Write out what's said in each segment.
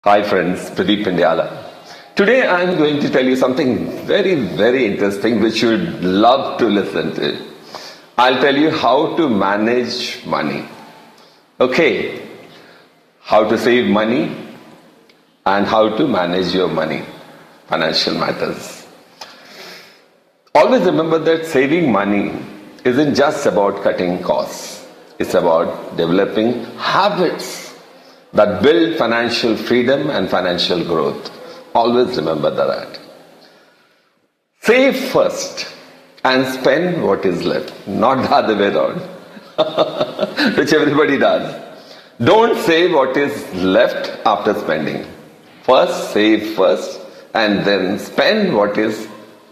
Hi friends, Pradeep Pindyala. Today I am going to tell you something very interesting which you would love to listen to. I'll tell you how to manage money. Okay, how to save money and how to manage your money, financial matters. Always remember that saving money isn't just about cutting costs. It's about developing habits that build financial freedom and financial growth. Always remember that. Save first and spend what is left, not the other way around, which everybody does. Don't save what is left after spending. First, save first and then spend what is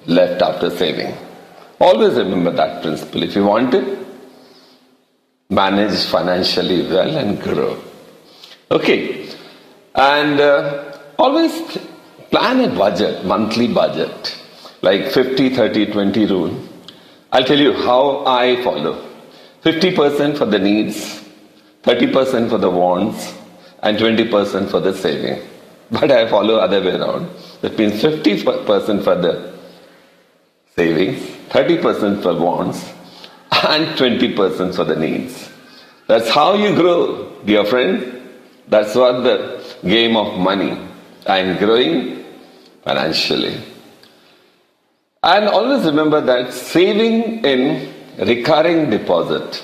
left after saving. Always remember that principle. If you want to manage financially well and grow. Okay, and always plan a budget, monthly budget, like 50-30-20 rule. I'll tell you how I follow. 50% for the needs, 30% for the wants, and 20% for the saving. But I follow other way around. That means 50% for the savings, 30% for wants, and 20% for the needs. That's how you grow, dear friend. That's what the game of money and growing financially. And always remember that saving in recurring deposit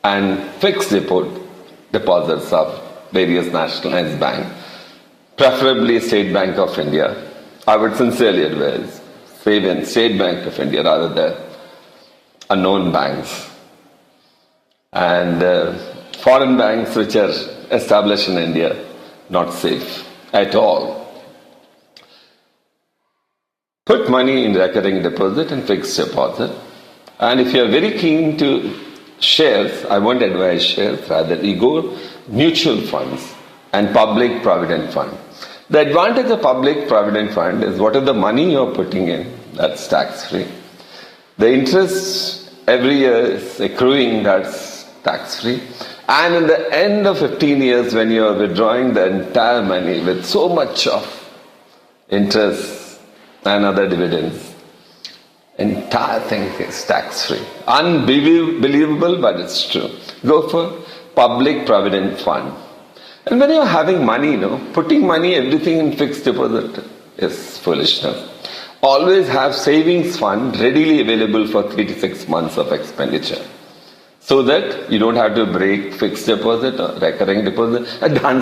and fixed deposits of various nationalized banks, preferably State Bank of India, I would sincerely advise save in State Bank of India rather than unknown banks. And foreign banks which are established in India, not safe at all. Put money in recurring deposit and fixed deposit. And if you are very keen to shares, I won't advise shares, rather you go mutual funds and public provident fund. The advantage of public provident fund is whatever the money you're putting in, that's tax-free. The interest every year is accruing, that's tax-free. And in the end of 15 years, when you're withdrawing the entire money with so much of interest and other dividends, entire thing is tax-free. Unbelievable, but it's true. Go for public provident fund. And when you're having money, putting money, everything in fixed deposit is foolishness. Always have savings fund readily available for 3 to 6 months of expenditure, so that you don't have to break fixed deposit or recurring deposit and you don't